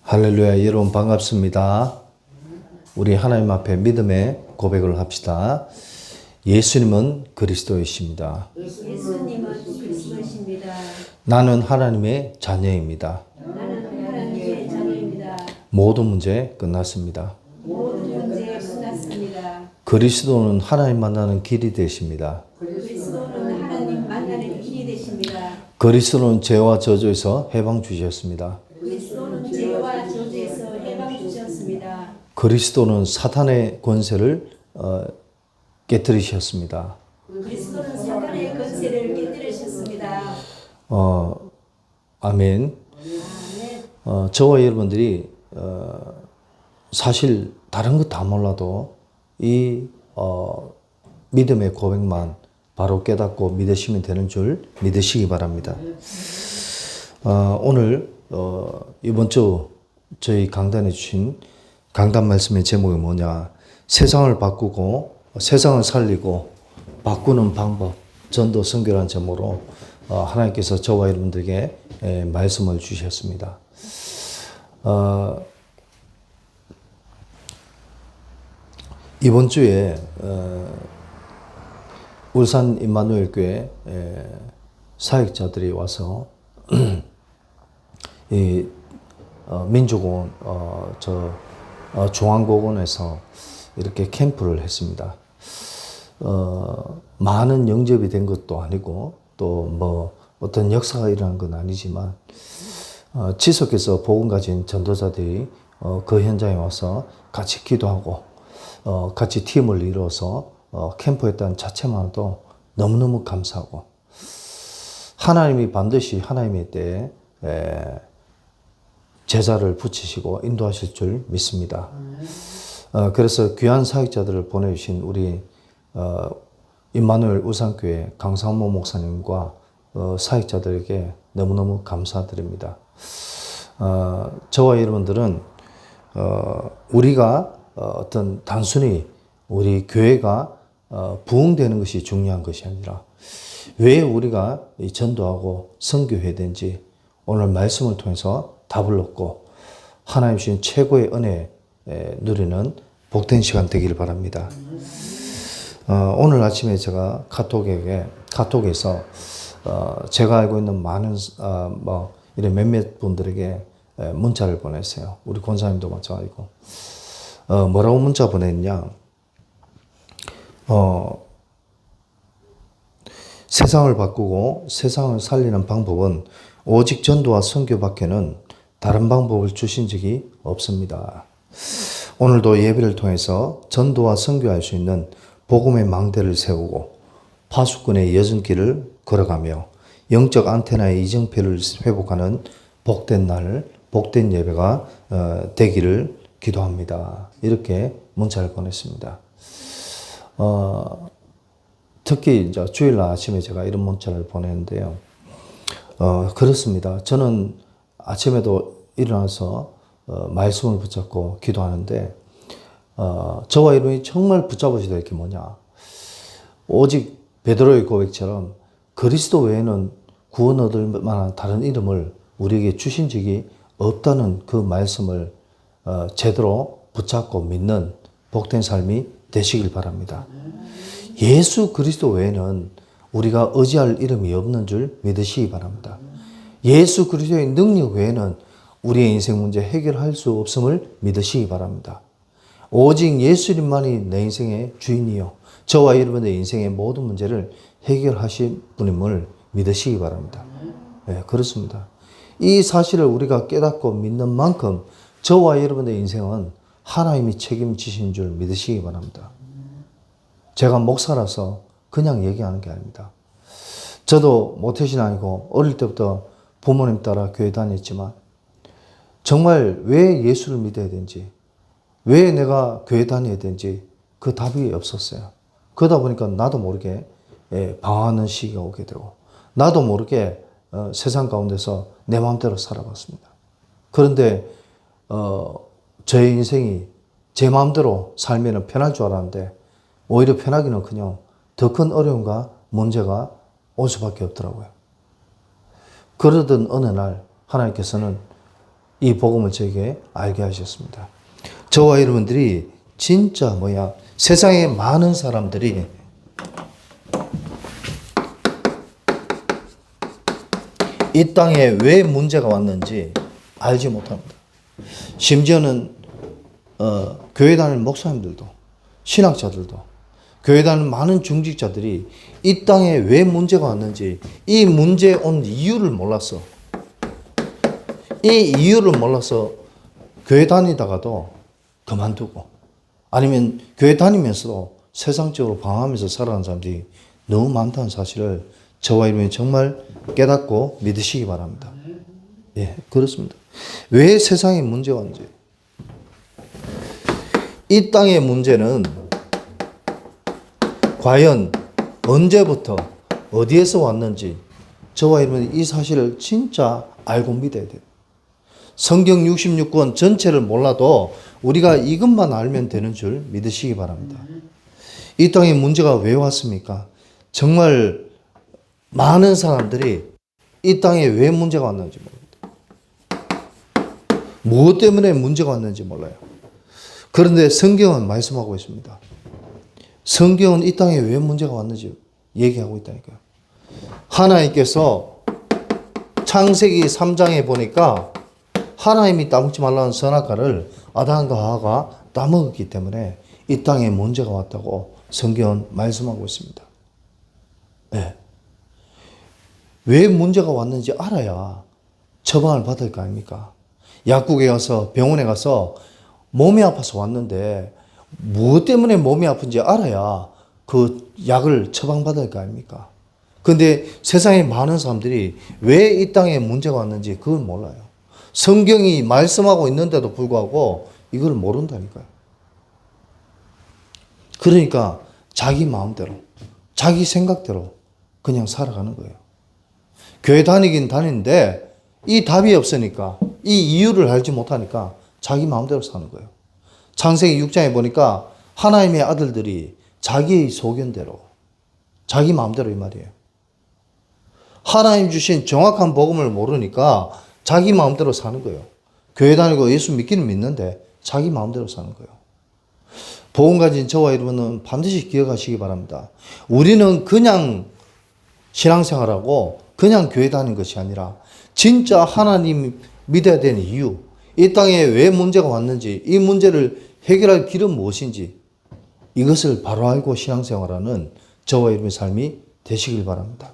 할렐루야, 여러분 반갑습니다. 우리 하나님 앞에 믿음의 고백을 합시다. 예수님은 그리스도이십니다. 예수님은 그리스도이십니다. 나는 하나님의 자녀입니다. 나는 하나님의 자녀입니다. 모든 문제 끝났습니다. 모든 문제 끝났습니다. 그리스도는 하나님 만나는 길이 되십니다. 그리스도는 하나님 만나는 길이 되십니다. 그리스도는 죄와 저주에서 해방 주셨습니다. 그리스도는 죄와 저주에서 해방 주셨습니다. 그리스도는 사탄의 권세를 깨뜨리셨습니다. 그리스도는 사탄의 권세를 깨뜨리셨습니다. 아멘. 아멘. 저와 여러분들이 사실 다른 것 다 몰라도 이 믿음의 고백만 바로 깨닫고 믿으시면 되는 줄 믿으시기 바랍니다. 오늘 이번 주 저희 강단에 주신 강단 말씀의 제목이 뭐냐? 세상을 바꾸고 세상을 살리고 바꾸는 방법, 전도 선교라는 제목으로 하나님께서 저와 여러분들에게 말씀을 주셨습니다. 이번 주에 울산 임마누엘 교회 사역자들이 와서 이 민족원 중앙고원에서 이렇게 캠프를 했습니다. 많은 영접이 된 것도 아니고 또 뭐 어떤 역사가 일어난 건 아니지만 지속해서 복음 가진 전도자들이 그 현장에 와서 같이 기도하고 같이 팀을 이루어서 캠프했다는 자체만으로도 너무너무 감사하고 하나님이 반드시 하나님의 때에 제자를 붙이시고 인도하실 줄 믿습니다. 그래서 귀한 사역자들을 보내주신 우리 임마누엘 우산교회 강상모 목사님과 사역자들에게 너무너무 감사드립니다. 저와 여러분들은 우리가 어떤 단순히 우리 교회가 부흥되는 것이 중요한 것이 아니라 왜 우리가 전도하고 선교해야 되는지 오늘 말씀을 통해서 답을 얻고 하나님 주신 최고의 은혜 누리는 복된 시간 되기를 바랍니다. 오늘 아침에 제가 카톡에서 제가 알고 있는 많은 이런 몇몇 분들에게 문자를 보냈어요. 우리 권사님도 마찬가지고 뭐라고 문자 보냈냐? 세상을 바꾸고 세상을 살리는 방법은 오직 전도와 선교밖에는 다른 방법을 주신 적이 없습니다. 오늘도 예배를 통해서 전도와 선교할 수 있는 복음의 망대를 세우고 파수꾼의 여정길을 걸어가며 영적 안테나의 이정표를 회복하는 복된 날, 복된 예배가 되기를 기도합니다. 이렇게 문자를 보냈습니다. 특히 이제 주일날 아침에 제가 이런 문자를 보냈는데요. 그렇습니다. 저는 아침에도 일어나서 말씀을 붙잡고 기도하는데 저와 여러분이 정말 붙잡으셔야 될 게 뭐냐? 오직 베드로의 고백처럼 그리스도 외에는 구원 얻을 만한 다른 이름을 우리에게 주신 적이 없다는 그 말씀을 제대로 붙잡고 믿는 복된 삶이 되시길 바랍니다. 예수 그리스도 외에는 우리가 의지할 이름이 없는 줄 믿으시기 바랍니다. 예수 그리스도의 능력 외에는 우리의 인생 문제 해결할 수 없음을 믿으시기 바랍니다. 오직 예수님만이 내 인생의 주인이요 저와 여러분의 인생의 모든 문제를 해결하실 분임을 믿으시기 바랍니다. 네, 그렇습니다. 이 사실을 우리가 깨닫고 믿는 만큼 저와 여러분의 인생은 하나님이 책임지신 줄 믿으시기 바랍니다. 제가 목사라서 그냥 얘기하는 게 아닙니다. 저도 모태신앙이고 어릴 때부터 부모님 따라 교회 다녔지만 정말 왜 예수를 믿어야 되는지 왜 내가 교회 다녀야 되는지 그 답이 없었어요. 그러다 보니까 나도 모르게 방황하는 시기가 오게 되고 나도 모르게 세상 가운데서 내 마음대로 살아봤습니다. 그런데 저의 인생이 제 마음대로 살면 편할 줄 알았는데 오히려 편하기는커녕 더 큰 어려움과 문제가 올 수밖에 없더라고요. 그러던 어느 날 하나님께서는 이 복음을 저에게 알게 하셨습니다. 저와 여러분들이 진짜 세상에 많은 사람들이 이 땅에 왜 문제가 왔는지 알지 못합니다. 심지어는 교회 다니는 목사님들도, 신학자들도, 교회 다니는 많은 중직자들이 이 땅에 왜 문제가 왔는지, 이 문제에 온 이유를 몰랐어. 이 이유를 몰라서 교회 다니다가도 그만두고, 아니면 교회 다니면서도 세상적으로 방황하면서 살아가는 사람들이 너무 많다는 사실을 저와 여러분이 정말 깨닫고 믿으시기 바랍니다. 예, 그렇습니다. 왜 세상에 문제가 왔는지. 이 땅의 문제는 과연 언제부터 어디에서 왔는지 저와 여러분이 이 사실을 진짜 알고 믿어야 돼요. 성경 66권 전체를 몰라도 우리가 이것만 알면 되는 줄 믿으시기 바랍니다. 이 땅에 문제가 왜 왔습니까? 정말 많은 사람들이 이 땅에 왜 문제가 왔는지 모릅니다. 무엇 때문에 문제가 왔는지 몰라요. 그런데 성경은 말씀하고 있습니다. 성경은 이 땅에 왜 문제가 왔는지 얘기하고 있다니까요. 하나님께서 창세기 3장에 보니까 하나님이 따먹지 말라는 선악과를 아담과 하와가 따먹었기 때문에 이 땅에 문제가 왔다고 성경은 말씀하고 있습니다. 네. 왜 문제가 왔는지 알아야 처방을 받을 거 아닙니까? 약국에 가서 병원에 가서 몸이 아파서 왔는데 무엇 때문에 몸이 아픈지 알아야 그 약을 처방받을 거 아닙니까? 근데 세상에 많은 사람들이 왜 이 땅에 문제가 왔는지 그걸 몰라요. 성경이 말씀하고 있는데도 불구하고 이걸 모른다니까요. 그러니까 자기 마음대로, 자기 생각대로 그냥 살아가는 거예요. 교회 다니긴 다니는데 이 답이 없으니까, 이 이유를 알지 못하니까 자기 마음대로 사는 거예요. 창세기 6장에 보니까 하나님의 아들들이 자기의 소견대로, 자기 마음대로 이 말이에요. 하나님 주신 정확한 복음을 모르니까 자기 마음대로 사는 거예요. 교회 다니고 예수 믿기는 믿는데 자기 마음대로 사는 거예요. 복음 가진 저와 여러분은 반드시 기억하시기 바랍니다. 우리는 그냥 신앙생활하고 그냥 교회 다니는 것이 아니라 진짜 하나님 믿어야 되는 이유, 이 땅에 왜 문제가 왔는지, 이 문제를 해결할 길은 무엇인지 이것을 바로 알고 신앙생활하는 저와 여러분의 삶이 되시길 바랍니다.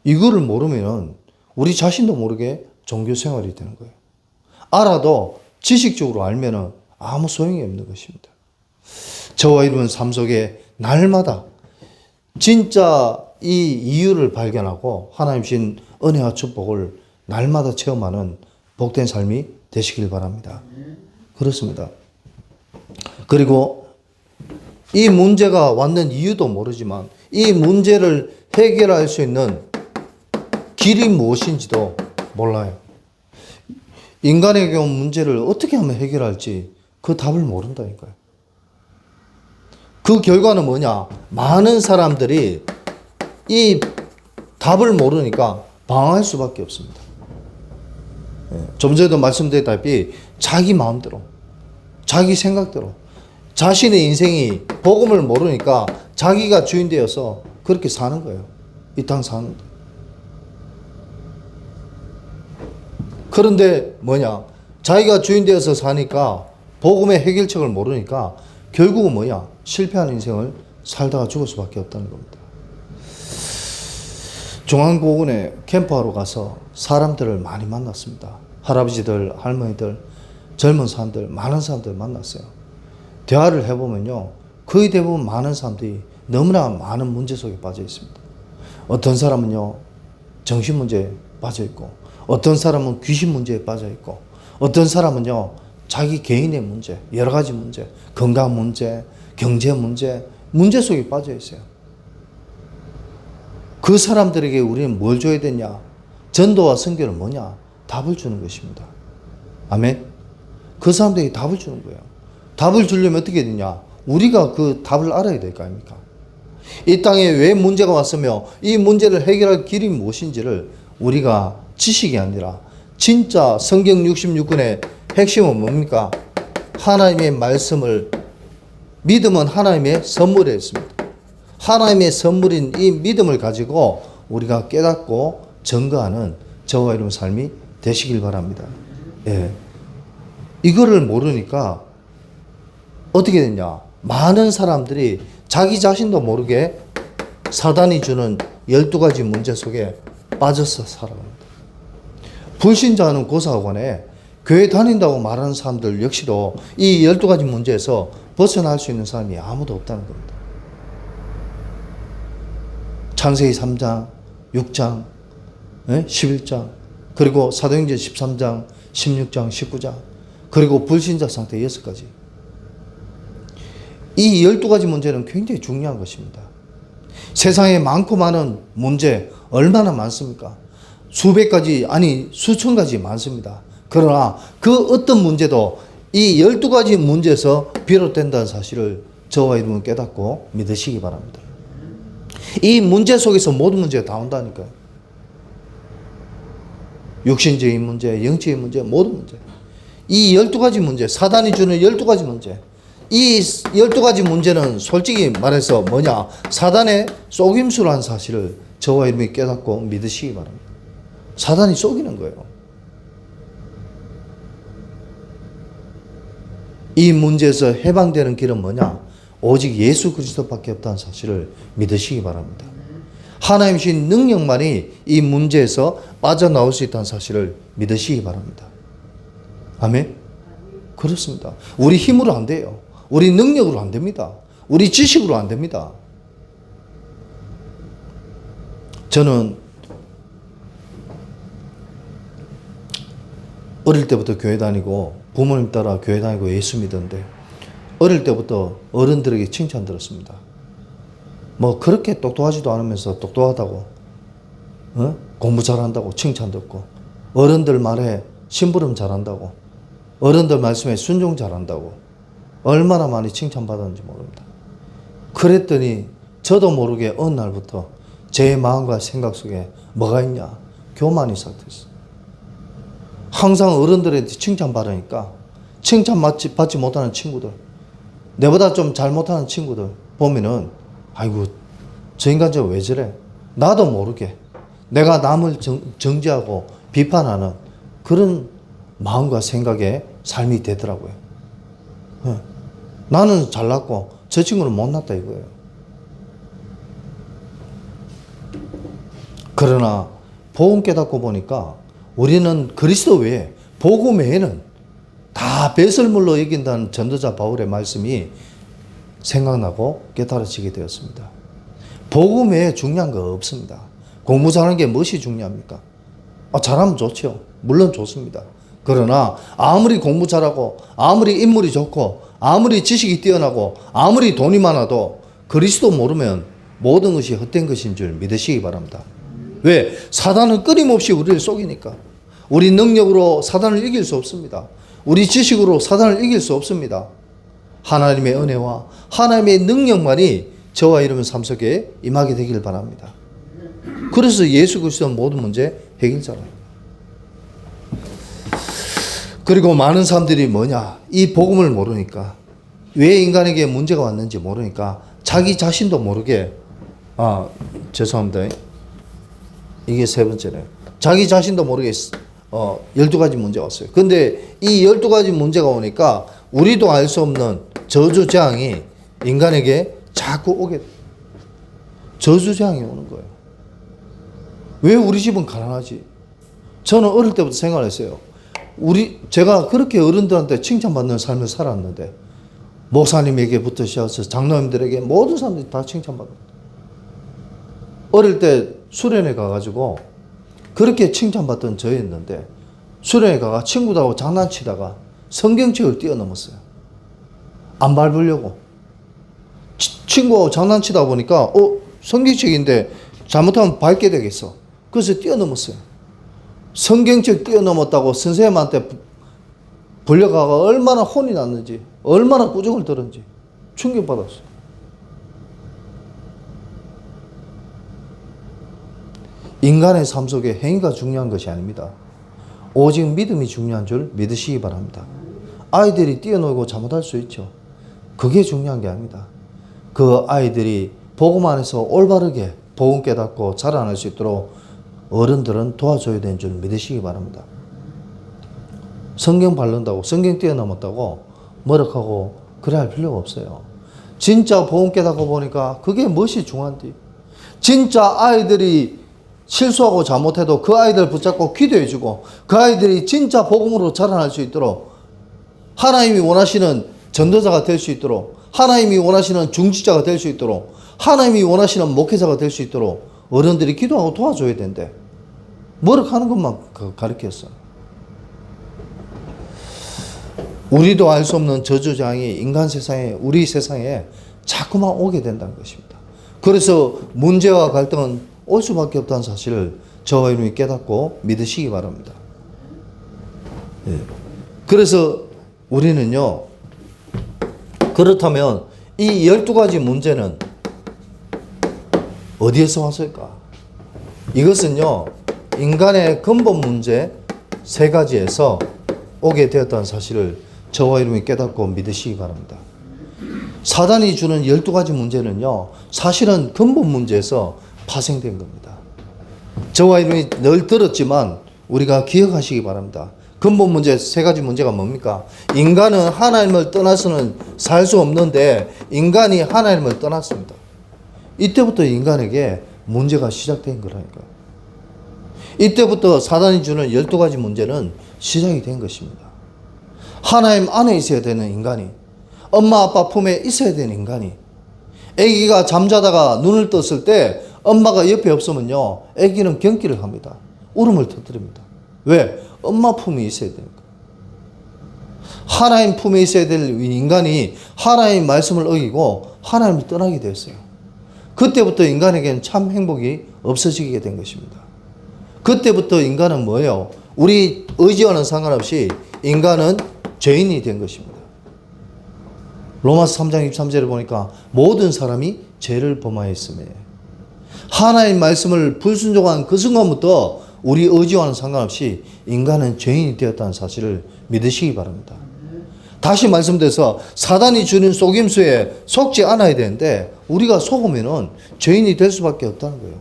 이거를 모르면 우리 자신도 모르게 종교생활이 되는 거예요. 알아도 지식적으로 알면 아무 소용이 없는 것입니다. 저와 여러분 삶 속에 날마다 진짜 이 이유를 발견하고 하나님 주신 은혜와 축복을 날마다 체험하는 복된 삶이 되시길 바랍니다. 그렇습니다. 그리고 이 문제가 왔는 이유도 모르지만 이 문제를 해결할 수 있는 길이 무엇인지도 몰라요. 인간에게 온 문제를 어떻게 하면 해결할지 그 답을 모른다니까요. 그 결과는 뭐냐? 많은 사람들이 이 답을 모르니까 방황할 수밖에 없습니다. 좀 전에도 말씀드렸다시피 자기 마음대로, 자기 생각대로, 자신의 인생이 복음을 모르니까 자기가 주인 되어서 그렇게 사는 거예요. 이 땅 사는데. 그런데 뭐냐? 자기가 주인 되어서 사니까 복음의 해결책을 모르니까 결국은 뭐냐? 실패하는 인생을 살다가 죽을 수밖에 없다는 겁니다. 중앙고군에 캠프하러 가서 사람들을 많이 만났습니다. 할아버지들, 할머니들, 젊은 사람들, 많은 사람들 만났어요. 대화를 해보면요. 거의 대부분 많은 사람들이 너무나 많은 문제 속에 빠져 있습니다. 어떤 사람은요. 정신 문제에 빠져 있고, 어떤 사람은 귀신 문제에 빠져 있고, 어떤 사람은요. 자기 개인의 문제, 여러 가지 문제, 건강 문제, 경제 문제, 문제 속에 빠져 있어요. 그 사람들에게 우리는 뭘 줘야 되냐? 전도와 선교는 뭐냐? 답을 주는 것입니다. 아멘? 그 사람들에게 답을 주는 거예요. 답을 주려면 어떻게 되냐? 우리가 그 답을 알아야 될 거 아닙니까? 이 땅에 왜 문제가 왔으며 이 문제를 해결할 길이 무엇인지를 우리가 지식이 아니라 진짜 성경 66권의 핵심은 뭡니까? 하나님의 말씀을, 믿음은 하나님의 선물이었습니다. 하나님의 선물인 이 믿음을 가지고 우리가 깨닫고 증거하는 저와 여러분 삶이 되시길 바랍니다. 예. 이거를 모르니까 어떻게 되냐? 많은 사람들이 자기 자신도 모르게 사단이 주는 12가지 문제 속에 빠져서 살아갑니다. 불신자는 고사관에 교회 다닌다고 말하는 사람들 역시도 이 12가지 문제에서 벗어날 수 있는 사람이 아무도 없다는 겁니다. 창세기 3장, 6장, 11장, 그리고 사도행전 13장, 16장, 19장, 그리고 불신자 상태 6가지. 이 12가지 문제는 굉장히 중요한 것입니다. 세상에 많고 많은 문제 얼마나 많습니까? 수백 가지, 아니 수천 가지 많습니다. 그러나 그 어떤 문제도 이 12가지 문제에서 비롯된다는 사실을 저와 여러분 깨닫고 믿으시기 바랍니다. 이 문제 속에서 모든 문제가 다 온다니까요. 육신적인 문제, 영적인 문제, 모든 문제. 이 12가지 문제, 사단이 주는 12가지 문제. 이 12가지 문제는 솔직히 말해서 뭐냐? 사단의 속임수라는 사실을 저와 여러분이 깨닫고 믿으시기 바랍니다. 사단이 속이는 거예요. 이 문제에서 해방되는 길은 뭐냐? 오직 예수 그리스도밖에 없다는 사실을 믿으시기 바랍니다. 하나님 주신 능력만이 이 문제에서 빠져나올 수 있다는 사실을 믿으시기 바랍니다. 아멘? 그렇습니다. 우리 힘으로 안 돼요. 우리 능력으로 안 됩니다. 우리 지식으로 안 됩니다. 저는 어릴 때부터 교회 다니고 부모님 따라 교회 다니고 예수 믿었는데 어릴 때부터 어른들에게 칭찬 들었습니다. 뭐 그렇게 똑똑하지도 않으면서 똑똑하다고, 공부 잘한다고 칭찬 듣고, 어른들 말에 심부름 잘한다고, 어른들 말씀에 순종 잘한다고 얼마나 많이 칭찬받았는지 모릅니다. 그랬더니 저도 모르게 어느 날부터 제 마음과 생각 속에 뭐가 있냐? 교만이 시작됐어요. 항상 어른들한테 칭찬받으니까 칭찬받지 못하는 친구들, 내보다 좀 잘못하는 친구들 보면은 아이고 저 인간 저 왜 저래? 나도 모르게 내가 남을 정죄하고 비판하는 그런 마음과 생각에 삶이 되더라고요. 나는 잘났고 저 친구는 못났다 이거예요. 그러나 복음 깨닫고 보니까 우리는 그리스도 외에 복음 외에는 다 배설물로 여긴다는 전도자 바울의 말씀이 생각나고 깨달아지게 되었습니다. 복음 외에 중요한 거 없습니다. 공부 잘하는 게 무엇이 중요합니까? 잘하면 좋죠. 물론 좋습니다. 그러나 아무리 공부 잘하고 아무리 인물이 좋고 아무리 지식이 뛰어나고 아무리 돈이 많아도 그리스도 모르면 모든 것이 헛된 것인 줄 믿으시기 바랍니다. 왜? 사단은 끊임없이 우리를 속이니까. 우리 능력으로 사단을 이길 수 없습니다. 우리 지식으로 사단을 이길 수 없습니다. 하나님의 은혜와 하나님의 능력만이 저와 여러분 삶 속에 임하게 되길 바랍니다. 그래서 예수 그리스도는 모든 문제 해결자랍니다. 그리고 많은 사람들이 뭐냐? 이 복음을 모르니까, 왜 인간에게 문제가 왔는지 모르니까 자기 자신도 모르게, 죄송합니다. 이게 세 번째네요. 자기 자신도 모르게 12가지 문제가 왔어요. 근데 이 12가지 문제가 오니까 우리도 알 수 없는 저주재앙이 인간에게 자꾸 오게 돼요. 저주재앙이 오는 거예요. 왜 우리 집은 가난하지? 저는 어릴 때부터 생각했어요. 제가 그렇게 어른들한테 칭찬받는 삶을 살았는데, 목사님에게부터 시작해서 장로님들에게 모든 사람들이 다 칭찬받아요. 어릴 때 수련회 가가지고 그렇게 칭찬받던 저였는데, 수련회 가가 친구들하고 장난치다가 성경책을 뛰어넘었어요. 안 밟으려고. 친구하고 장난치다 보니까, 성경책인데 잘못하면 밟게 되겠어. 그래서 뛰어넘었어요. 성경책 뛰어넘었다고 선생님한테 불려가가 얼마나 혼이 났는지, 얼마나 꾸중을 들었는지 충격받았어요. 인간의 삶 속에 행위가 중요한 것이 아닙니다. 오직 믿음이 중요한 줄 믿으시기 바랍니다. 아이들이 뛰어놀고 잘못할 수 있죠. 그게 중요한 게 아닙니다. 그 아이들이 복음 안에서 올바르게 복음 깨닫고 자라날 수 있도록 어른들은 도와줘야 되는 줄 믿으시기 바랍니다. 성경 바른다고, 성경 뛰어넘었다고 뭐라고 그래 할 필요가 없어요. 진짜 복음 깨닫고 보니까 그게 무엇이 중요한지. 진짜 아이들이 실수하고 잘못해도 그 아이들 붙잡고 기도해주고 그 아이들이 진짜 복음으로 자라날 수 있도록 하나님이 원하시는 전도자가 될 수 있도록 하나님이 원하시는 중직자가 될 수 있도록 하나님이 원하시는 목회자가 될 수 있도록 어른들이 기도하고 도와줘야 된대. 뭐라 하는 것만 가르쳤어. 우리도 알 수 없는 저주장이 인간 세상에, 우리 세상에 자꾸만 오게 된다는 것입니다. 그래서 문제와 갈등은 올 수밖에 없다는 사실을 저와 여러분이 깨닫고 믿으시기 바랍니다. 예. 그래서 우리는요, 그렇다면 이 12가지 문제는 어디에서 왔을까? 이것은요, 인간의 근본 문제 3가지에서 오게 되었다는 사실을 저와 여러분이 깨닫고 믿으시기 바랍니다. 사단이 주는 12가지 문제는요, 사실은 근본 문제에서 파생된 겁니다. 저와 여러분이 늘 들었지만 우리가 기억하시기 바랍니다. 근본 문제 3가지 문제가 뭡니까? 인간은 하나님을 떠나서는 살 수 없는데 인간이 하나님을 떠났습니다. 이때부터 인간에게 문제가 시작된 거라니까요. 이때부터 사단이 주는 12가지 문제는 시작이 된 것입니다. 하나님 안에 있어야 되는 인간이, 엄마 아빠 품에 있어야 되는 인간이, 아기가 잠자다가 눈을 떴을 때 엄마가 옆에 없으면요, 아기는 경기를 합니다. 울음을 터뜨립니다. 왜? 엄마 품에 있어야 되니까. 하나님 품에 있어야 될 인간이 하나님 말씀을 어기고 하나님을 떠나게 됐어요. 그때부터 인간에게는 참 행복이 없어지게 된 것입니다. 그때부터 인간은 뭐예요? 우리 의지와는 상관없이 인간은 죄인이 된 것입니다. 로마서 3장 23절에 보니까 모든 사람이 죄를 범하였으며 하나님 말씀을 불순종한 그 순간부터 우리 의지와는 상관없이 인간은 죄인이 되었다는 사실을 믿으시기 바랍니다. 다시 말씀드려서 사단이 주는 속임수에 속지 않아야 되는데 우리가 속으면은 죄인이 될 수밖에 없다는 거예요.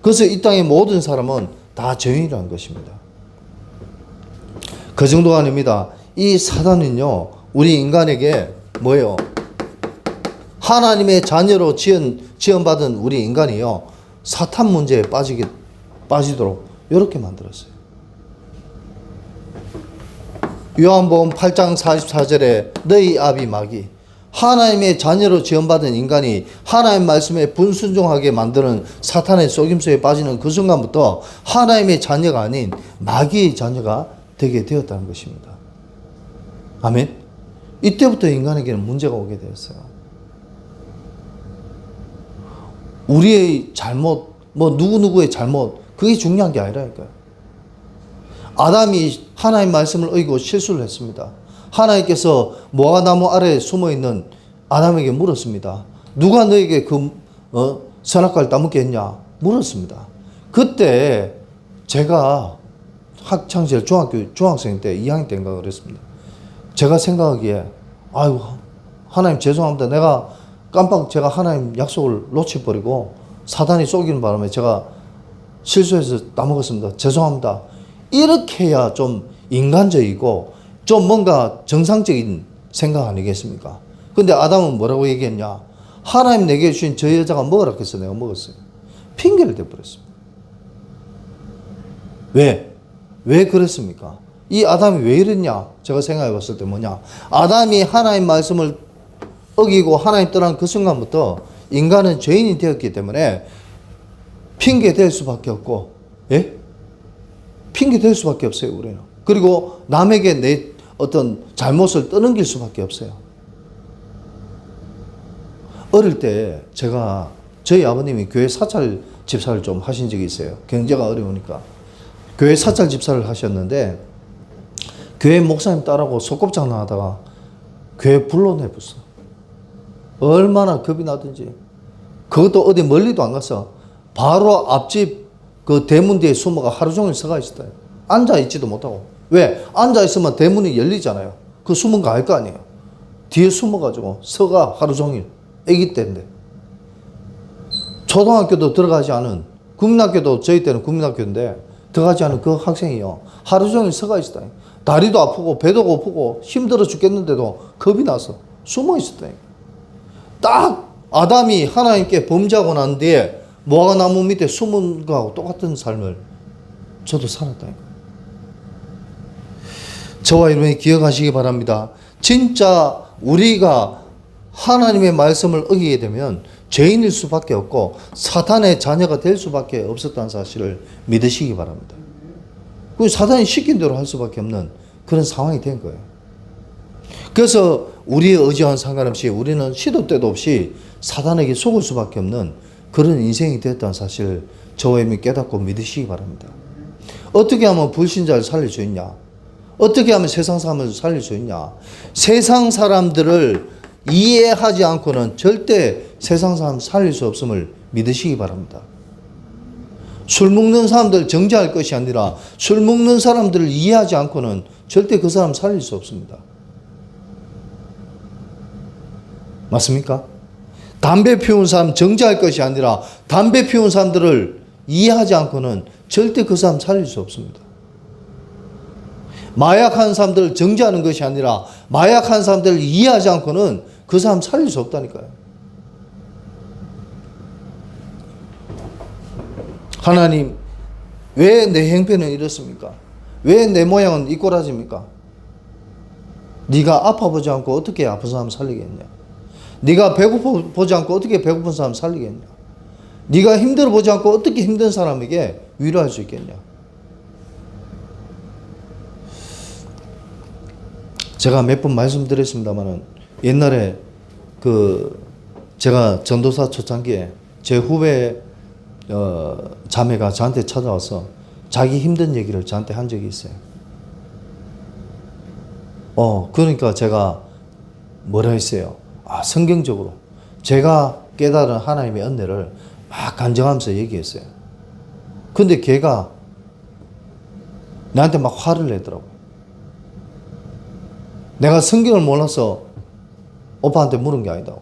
그래서 이 땅의 모든 사람은 다 죄인이라는 것입니다. 그 정도가 아닙니다. 이 사단은요, 우리 인간에게 뭐예요? 하나님의 자녀로 지원받은 우리 인간이요, 사탄 문제에 빠지도록 이렇게 만들었어요. 요한복음 8장 44절에 너희 아비 마귀, 하나님의 자녀로 지원받은 인간이 하나님 말씀에 분순종하게 만드는 사탄의 속임수에 빠지는 그 순간부터 하나님의 자녀가 아닌 마귀의 자녀가 되게 되었다는 것입니다. 아멘. 이때부터 인간에게는 문제가 오게 되었어요. 우리의 잘못, 누구누구의 잘못, 그게 중요한 게 아니라니까요. 아담이 하나님 말씀을 어기고 실수를 했습니다. 하나님께서 무화과나무 아래에 숨어있는 아담에게 물었습니다. 누가 너에게 선악과를 따먹게 했냐? 물었습니다. 그때 제가 학창시절 중학생 때 2학년 때인가 그랬습니다. 제가 생각하기에 아이고 하나님 죄송합니다. 내가 제가 하나님 약속을 놓쳐버리고 사단이 속이는 바람에 제가 실수해서 따먹었습니다. 죄송합니다. 이렇게 해야 좀 인간적이고 좀 뭔가 정상적인 생각 아니겠습니까? 근데 아담은 뭐라고 얘기했냐? 하나님 내게 주신 저 여자가 먹으라 해서 내가 먹었어요. 핑계를 대버렸습니다. 왜 그랬습니까? 이 아담이 왜 이랬냐? 제가 생각해 봤을 때 뭐냐? 아담이 하나님 말씀을 어기고 하나님 떠난 그 순간부터 인간은 죄인이 되었기 때문에 핑계 댈 수밖에 없고, 예? 핑계 댈 수밖에 없어요, 우리는. 그리고 남에게 내 어떤 잘못을 떠넘길 수밖에 없어요. 어릴 때 저희 아버님이 교회 사찰 집사를 좀 하신 적이 있어요. 경제가 어려우니까. 교회 사찰 집사를 하셨는데, 교회 목사님 딸하고 소꿉장난 하다가 교회 불러내봤어. 얼마나 겁이 나든지. 그것도 어디 멀리도 안 갔어. 바로 앞집 그 대문 뒤에 숨어가 하루 종일 서가 있었어요. 앉아있지도 못하고. 왜? 앉아있으면 대문이 열리잖아요. 그 숨은 거 알 거 아니에요. 뒤에 숨어가지고 서가 하루 종일. 애기 때인데. 초등학교도 들어가지 않은, 국민학교도 저희 때는 국민학교인데 들어가지 않은 그 학생이요. 하루 종일 서가 있었다. 다리도 아프고 배도 고프고 힘들어 죽겠는데도 겁이 나서 숨어 있었다. 딱 아담이 하나님께 범죄하고 난 뒤에 무화과나무 밑에 숨은 거하고 똑같은 삶을 저도 살았다. 저와 여러분이 기억하시기 바랍니다. 진짜 우리가 하나님의 말씀을 어기게 되면 죄인일 수밖에 없고 사탄의 자녀가 될 수밖에 없었다는 사실을 믿으시기 바랍니다. 그 사탄이 시킨 대로 할 수밖에 없는 그런 상황이 된 거예요. 그래서 우리의 의지와는 상관없이 우리는 시도 때도 없이 사탄에게 속을 수밖에 없는 그런 인생이 됐다는 사실을 저와 여러분이 깨닫고 믿으시기 바랍니다. 어떻게 하면 불신자를 살릴 수 있냐? 어떻게 하면 세상 사람을 살릴 수 있냐? 세상 사람들을 이해하지 않고는 절대 세상 사람 살릴 수 없음을 믿으시기 바랍니다. 술 먹는 사람들 정죄할 것이 아니라 술 먹는 사람들을 이해하지 않고는 절대 그 사람 살릴 수 없습니다. 맞습니까? 담배 피우는 사람 정죄할 것이 아니라 담배 피우는 사람들을 이해하지 않고는 절대 그 사람 살릴 수 없습니다. 마약하는 사람들을 정죄하는 것이 아니라 마약하는 사람들을 이해하지 않고는 그 사람 살릴 수 없다니까요. 하나님, 왜 내 형편은 이렇습니까? 왜 내 모양은 이 꼬라지입니까? 네가 아파보지 않고 어떻게 아픈 사람 살리겠냐? 네가 배고파보지 않고 어떻게 배고픈 사람 살리겠냐? 네가 힘들어보지 않고 어떻게 힘든 사람에게 위로할 수 있겠냐? 제가 몇 번 말씀드렸습니다만은 옛날에 제가 전도사 초창기에 제 후배 자매가 저한테 찾아와서 자기 힘든 얘기를 저한테 한 적이 있어요. 그러니까 제가 뭐라 했어요? 성경적으로 제가 깨달은 하나님의 은혜를 막 간증하면서 얘기했어요. 근데 걔가 나한테 막 화를 내더라고요. 내가 성경을 몰라서 오빠한테 물은 게 아니다.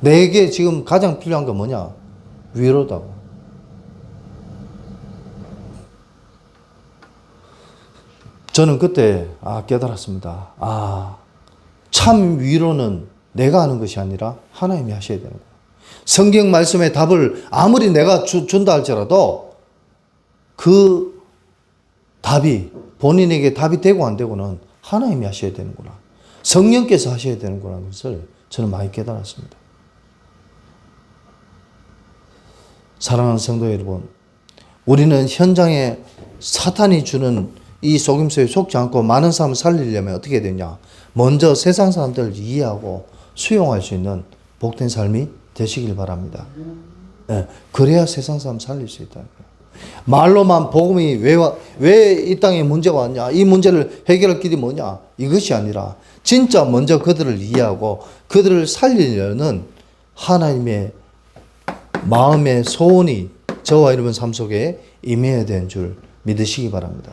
내게 지금 가장 필요한 건 뭐냐? 위로다고. 저는 그때 깨달았습니다. 참 위로는 내가 하는 것이 아니라 하나님이 하셔야 되는 거예요. 성경 말씀의 답을 아무리 내가 준다 할지라도 그 답이 본인에게 답이 되고 안 되고는 하나님이 하셔야 되는구나. 성령께서 하셔야 되는구나 것을 저는 많이 깨달았습니다. 사랑하는 성도 여러분, 우리는 현장에 사탄이 주는 이 속임수에 속지 않고 많은 사람을 살리려면 어떻게 되냐? 먼저 세상 사람들을 이해하고 수용할 수 있는 복된 삶이 되시길 바랍니다. 그래야 세상 사람 살릴 수 있다는 거예요. 말로만 복음이 왜 이 땅에 문제가 왔냐? 이 문제를 해결할 길이 뭐냐? 이것이 아니라 진짜 먼저 그들을 이해하고 그들을 살리려는 하나님의 마음의 소원이 저와 여러분 삶 속에 임해야 되는 줄 믿으시기 바랍니다.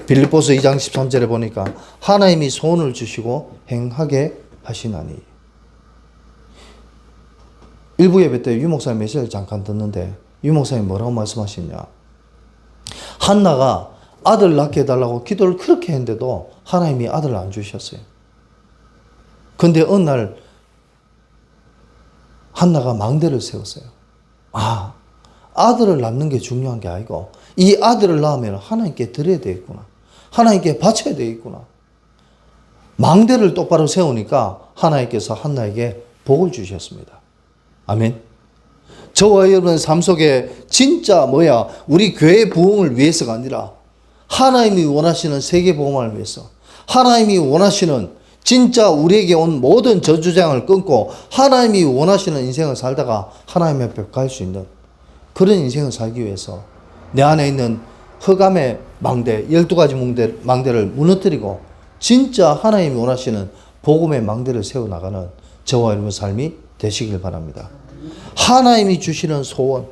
빌립보서 2장 13절에 보니까 하나님이 소원을 주시고 행하게 하시나니. 일부 예배 때 유 목사님 메시지를 잠깐 듣는데 유 목사님 뭐라고 말씀하시냐? 한나가 아들 낳게 해달라고 기도를 그렇게 했는데도 하나님이 아들을 안 주셨어요. 근데 어느 날 한나가 망대를 세웠어요. 아들을 낳는 게 중요한 게 아니고 이 아들을 낳으면 하나님께 드려야 되겠구나. 하나님께 바쳐야 되겠구나. 망대를 똑바로 세우니까 하나님께서 한나에게 복을 주셨습니다. 아멘. 저와 여러분 삶 속에 진짜 우리 교회 부흥을 위해서가 아니라 하나님이 원하시는 세계 복음을 위해서, 하나님이 원하시는 진짜 우리에게 온 모든 저주장을 끊고 하나님이 원하시는 인생을 살다가 하나님 앞에 갈 수 있는 그런 인생을 살기 위해서 내 안에 있는 흑암의 망대, 12가지 망대를 무너뜨리고 진짜 하나님이 원하시는 복음의 망대를 세워나가는 저와 여러분 삶이 되시길 바랍니다. 하나님이 주시는 소원,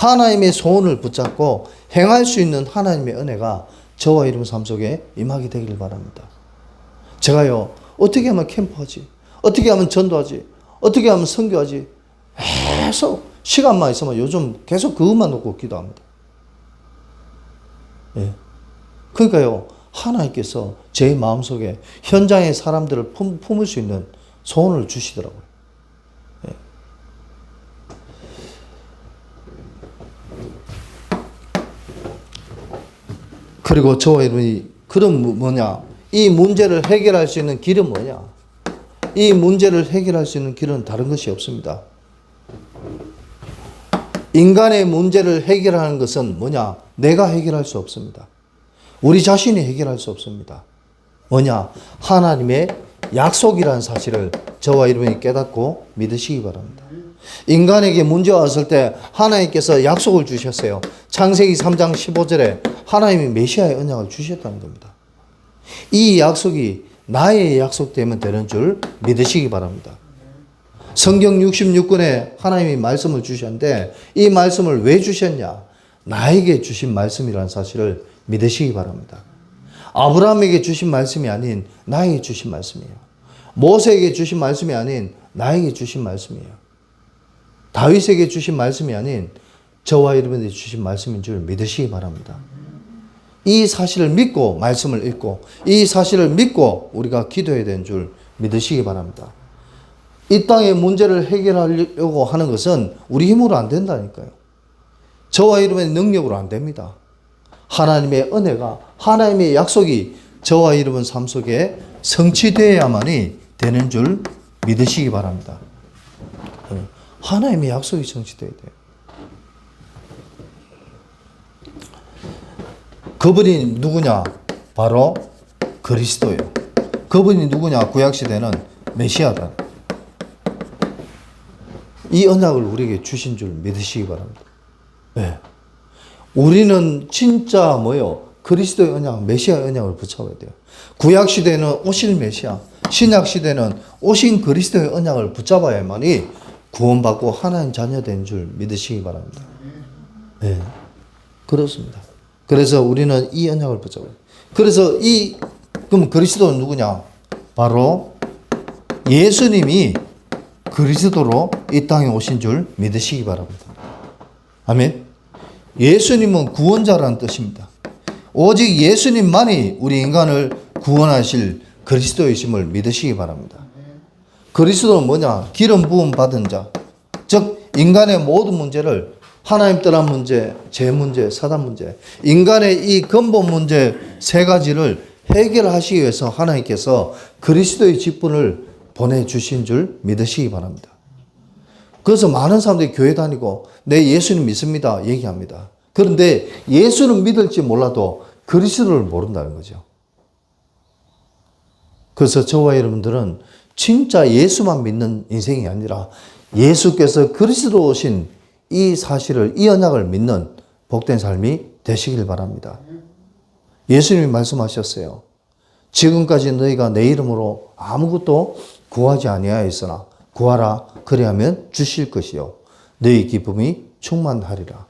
하나님의 소원을 붙잡고 행할 수 있는 하나님의 은혜가 저와 여러분 삶 속에 임하게 되기를 바랍니다. 제가요, 어떻게 하면 캠프하지? 어떻게 하면 전도하지? 어떻게 하면 선교하지? 계속 시간만 있으면 요즘 계속 그것만 놓고 기도합니다. 예. 그러니까요, 하나님께서 제 마음속에 현장의 사람들을 품을 수 있는 소원을 주시더라고요. 예. 그리고 저와 여러분이 그런 이 문제를 해결할 수 있는 길은 뭐냐? 이 문제를 해결할 수 있는 길은 다른 것이 없습니다. 인간의 문제를 해결하는 것은 뭐냐? 내가 해결할 수 없습니다. 우리 자신이 해결할 수 없습니다. 뭐냐? 하나님의 약속이라는 사실을 저와 여러분이 깨닫고 믿으시기 바랍니다. 인간에게 문제가 왔을 때 하나님께서 약속을 주셨어요. 창세기 3장 15절에 하나님이 메시아의 언약을 주셨다는 겁니다. 이 약속이 나의 약속되면 되는 줄 믿으시기 바랍니다. 성경 66권에 하나님이 말씀을 주셨는데 이 말씀을 왜 주셨냐? 나에게 주신 말씀이라는 사실을 믿으시기 바랍니다. 아브라함에게 주신 말씀이 아닌 나에게 주신 말씀이에요. 모세에게 주신 말씀이 아닌 나에게 주신 말씀이에요. 다윗에게 주신 말씀이 아닌 저와 여러분에게 주신 말씀인 줄 믿으시기 바랍니다. 이 사실을 믿고 말씀을 읽고 이 사실을 믿고 우리가 기도해야 되는 줄 믿으시기 바랍니다. 이 땅의 문제를 해결하려고 하는 것은 우리 힘으로 안 된다니까요. 저와 여러분의 능력으로 안 됩니다. 하나님의 은혜가, 하나님의 약속이 저와 여러분 삶 속에 성취되어야만이 되는 줄 믿으시기 바랍니다. 하나님의 약속이 성취되어야 돼요. 그분이 누구냐? 바로 그리스도예요. 그분이 누구냐? 구약시대는 메시아다. 이 언약을 우리에게 주신 줄 믿으시기 바랍니다. 네. 우리는 진짜 그리스도의 언약, 메시아의 언약을 붙잡아야 돼요. 구약시대는 오실 메시아, 신약시대는 오신 그리스도의 언약을 붙잡아야만이 구원받고 하나님 자녀된 줄 믿으시기 바랍니다. 네. 그렇습니다. 그래서 우리는 이 언약을 붙잡아요. 그래서 그럼 그리스도는 누구냐? 바로 예수님이 그리스도로 이 땅에 오신 줄 믿으시기 바랍니다. 아멘. 예수님은 구원자라는 뜻입니다. 오직 예수님만이 우리 인간을 구원하실 그리스도이심을 믿으시기 바랍니다. 그리스도는 뭐냐? 기름 부음 받은 자. 즉 인간의 모든 문제를 하나님 떠난 문제, 죄 문제, 사단 문제, 인간의 이 근본 문제 세 가지를 해결하시기 위해서 하나님께서 그리스도의 직분을 보내주신 줄 믿으시기 바랍니다. 그래서 많은 사람들이 교회 다니고 내 예수님 믿습니다 얘기합니다. 그런데 예수는 믿을지 몰라도 그리스도를 모른다는 거죠. 그래서 저와 여러분들은 진짜 예수만 믿는 인생이 아니라 예수께서 그리스도로 오신 이 사실을, 이 언약을 믿는 복된 삶이 되시길 바랍니다. 예수님이 말씀하셨어요. 지금까지 너희가 내 이름으로 아무것도 구하지 아니하였으나 구하라 그리하면 주실 것이요 너희 기쁨이 충만하리라.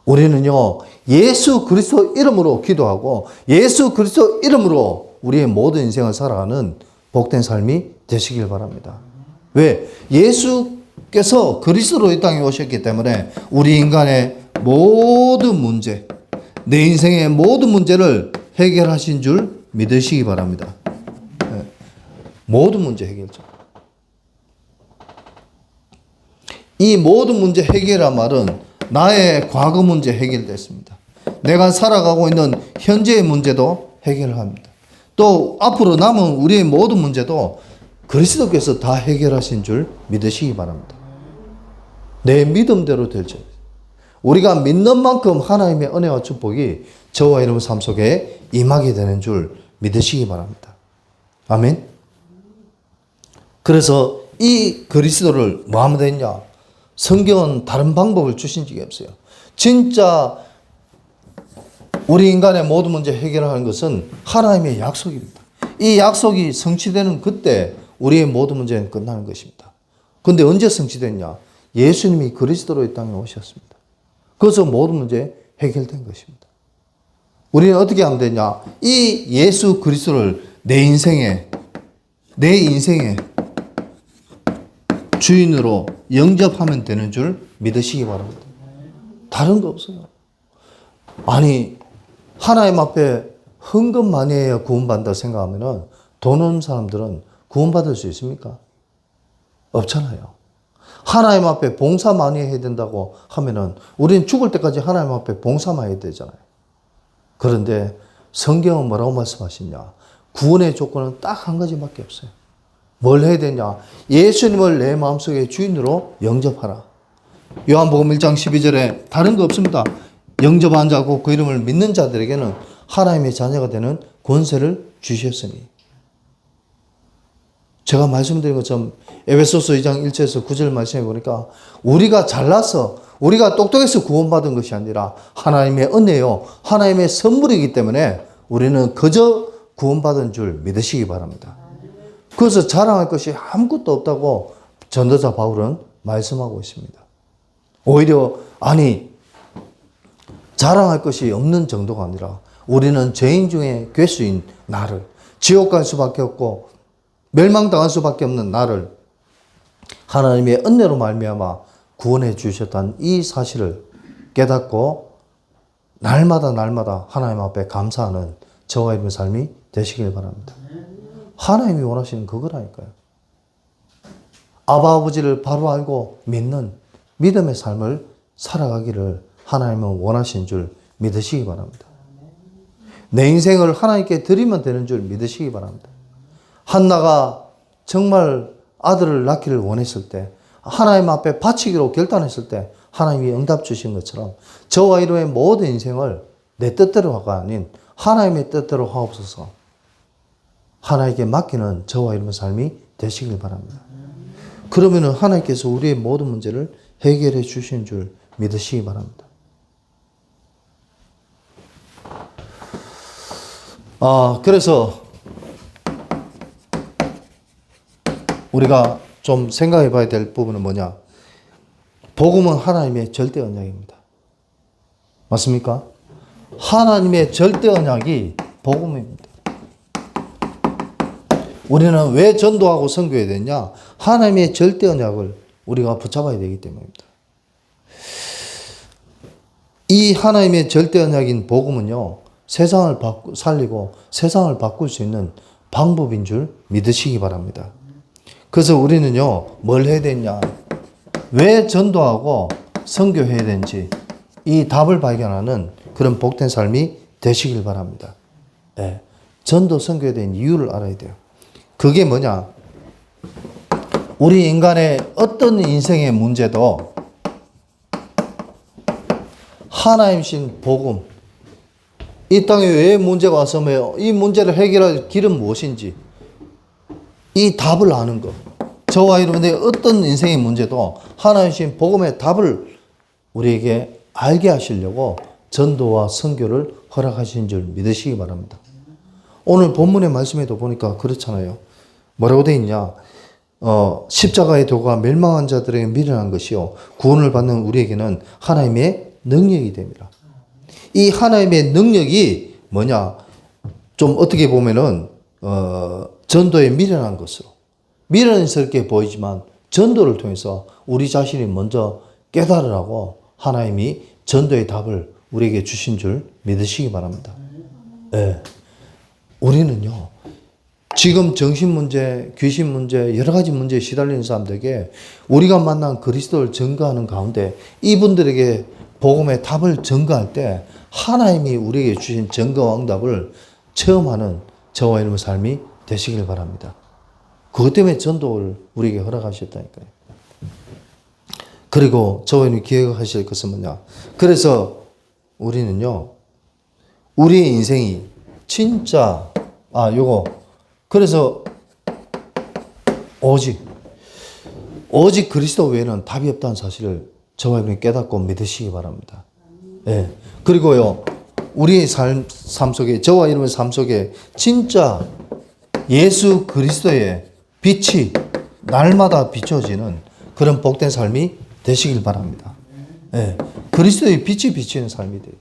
우리는요 예수 그리스도 이름으로 기도하고 예수 그리스도 이름으로 우리의 모든 인생을 살아가는 복된 삶이 되시길 바랍니다. 왜? 예수께서 그리스도로 이 땅에 오셨기 때문에 우리 인간의 모든 문제, 내 인생의 모든 문제를 해결하신 줄 믿으시기 바랍니다. 네. 모든 문제 해결자. 이 모든 문제 해결이란 말은 나의 과거 문제 해결됐습니다. 내가 살아가고 있는 현재의 문제도 해결합니다. 또 앞으로 남은 우리의 모든 문제도 그리스도께서 다 해결하신 줄 믿으시기 바랍니다. 내 믿음대로 될지. 우리가 믿는 만큼 하나님의 은혜와 축복이 저와 여러분 삶 속에 임하게 되는 줄 믿으시기 바랍니다. 아멘. 그래서 이 그리스도를 뭐 하면 되냐? 성경은 다른 방법을 주신 적이 없어요. 진짜 우리 인간의 모든 문제 해결하는 것은 하나님의 약속입니다. 이 약속이 성취되는 그때 우리의 모든 문제는 끝나는 것입니다. 그런데 언제 성취됐냐? 예수님이 그리스도로 이 땅에 오셨습니다. 그래서 모든 문제 해결된 것입니다. 우리는 어떻게 하면 되냐? 이 예수 그리스도를 내 인생의 주인으로 영접하면 되는 줄 믿으시기 바랍니다. 다른 거 없어요. 아니, 하나님 앞에 헌금 많이 해야 구원받는다 생각하면 돈 없는 사람들은 구원받을 수 있습니까? 없잖아요. 하나님 앞에 봉사 많이 해야 된다고 하면은 우리는 죽을 때까지 하나님 앞에 봉사만 해야 되잖아요. 그런데 성경은 뭐라고 말씀하시냐? 구원의 조건은 딱 한 가지밖에 없어요. 뭘 해야 되냐? 예수님을 내 마음속에 주인으로 영접하라. 요한복음 1장 12절에 다른 거 없습니다. 영접한 자고 그 이름을 믿는 자들에게는 하나님의 자녀가 되는 권세를 주셨으니. 제가 말씀드린 것처럼 에베소서 2장 1절에서 9절 말씀해 보니까 우리가 잘나서 우리가 똑똑해서 구원받은 것이 아니라 하나님의 은혜요 하나님의 선물이기 때문에 우리는 그저 구원받은 줄 믿으시기 바랍니다. 그래서 자랑할 것이 아무것도 없다고 전도자 바울은 말씀하고 있습니다. 오히려 자랑할 것이 없는 정도가 아니라 우리는 죄인 중에 괴수인 나를 지옥 갈 수밖에 없고 멸망당할 수밖에 없는 나를 하나님의 은혜로 말미암아 구원해 주셨다는 이 사실을 깨닫고 날마다 하나님 앞에 감사하는 저와 여러분의 삶이 되시길 바랍니다. 하나님이 원하시는 그거라니까요. 아버지를 바로 알고 믿는 믿음의 삶을 살아가기를 하나님은 원하신 줄 믿으시기 바랍니다. 내 인생을 하나님께 드리면 되는 줄 믿으시기 바랍니다. 한나가 정말 아들을 낳기를 원했을 때 하나님 앞에 바치기로 결단했을 때 하나님이 응답 주신 것처럼 저와 이로의 모든 인생을 내 뜻대로가 아닌 하나님의 뜻대로 하옵소서. 하나님께 맡기는 저와 이로의 삶이 되시길 바랍니다. 그러면 하나님께서 우리의 모든 문제를 해결해 주신 줄 믿으시기 바랍니다. 그래서 우리가 좀 생각해 봐야 될 부분은 뭐냐? 복음은 하나님의 절대 언약입니다. 맞습니까? 하나님의 절대 언약이 복음입니다. 우리는 왜 전도하고 선교해야 되냐? 하나님의 절대 언약을 우리가 붙잡아야 되기 때문입니다. 이 하나님의 절대 언약인 복음은요, 세상을 살리고 세상을 바꿀 수 있는 방법인 줄 믿으시기 바랍니다. 그래서 우리는요, 뭘 해야 되냐? 왜 전도하고 선교해야 되는지 이 답을 발견하는 그런 복된 삶이 되시길 바랍니다. 네. 전도 선교에 대한 이유를 알아야 돼요. 그게 뭐냐? 우리 인간의 어떤 인생의 문제도 하나님신 복음, 이 땅에 왜 문제가 왔으며 이 문제를 해결할 길은 무엇인지 이 답을 아는 것. 저와 여러분의 어떤 인생의 문제도 하나님신 복음의 답을 우리에게 알게 하시려고 전도와 선교를 허락하신 줄 믿으시기 바랍니다. 오늘 본문의 말씀에도 보니까 그렇잖아요. 뭐라고 되어 있냐? 십자가의 도가 멸망한 자들에게 미련한 것이요 구원을 받는 우리에게는 하나님의 능력이 됩니다. 이 하나님의 능력이 뭐냐? 좀 어떻게 보면은 전도에 미련한 것으로 미련스럽게 보이지만 전도를 통해서 우리 자신이 먼저 깨달으라고 하나님이 전도의 답을 우리에게 주신 줄 믿으시기 바랍니다. 네. 우리는요, 지금 정신 문제, 귀신 문제, 여러 가지 문제에 시달리는 사람들에게 우리가 만난 그리스도를 증거하는 가운데 이분들에게 복음의 답을 증거할 때 하나님이 우리에게 주신 증거와 응답을 체험하는 저와 여러분의 삶이 되시길 바랍니다. 그것 때문에 전도를 우리에게 허락하셨다니까요. 그리고 저와 여러분이 기억하실 것은 뭐냐? 그래서 우리는요, 우리의 인생이 진짜, 그래서 오직 그리스도 외에는 답이 없다는 사실을 저와 여러분이 깨닫고 믿으시기 바랍니다. 예. 그리고요, 우리의 삶 속에, 저와 여러분의 삶 속에 진짜 예수 그리스도의 빛이 날마다 비춰지는 그런 복된 삶이 되시길 바랍니다. 예, 그리스도의 빛이 비치는 삶이 돼야 돼.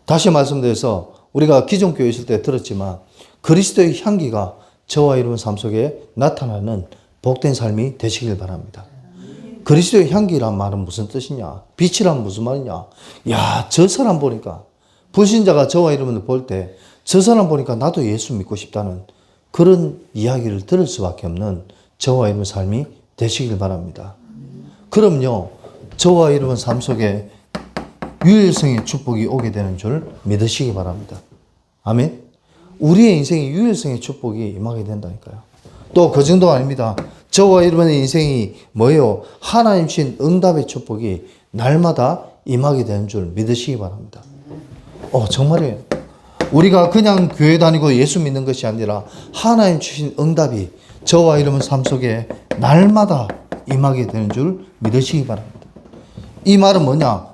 다시 말씀드려서 우리가 기존 교회 있을 때 들었지만 그리스도의 향기가 저와 여러분 삶 속에 나타나는 복된 삶이 되시길 바랍니다. 그리스도의 향기란 말은 무슨 뜻이냐? 빛이란 무슨 말이냐? 야, 저 사람 보니까 불신자가 저와 여러분을 볼 때 저 사람 보니까 나도 예수 믿고 싶다는 그런 이야기를 들을 수밖에 없는 저와 여러분 삶이 되시길 바랍니다. 그럼요, 저와 여러분 삶 속에 유일성의 축복이 오게 되는 줄 믿으시기 바랍니다. 아멘. 우리의 인생에 유일성의 축복이 임하게 된다니까요. 또 그 정도가 아닙니다. 저와 여러분의 인생이 뭐예요? 하나님 신 응답의 축복이 날마다 임하게 되는 줄 믿으시기 바랍니다. 정말이에요. 우리가 그냥 교회 다니고 예수 믿는 것이 아니라 하나님 주신 응답이 저와 여러분 삶 속에 날마다 임하게 되는 줄 믿으시기 바랍니다. 이 말은 뭐냐?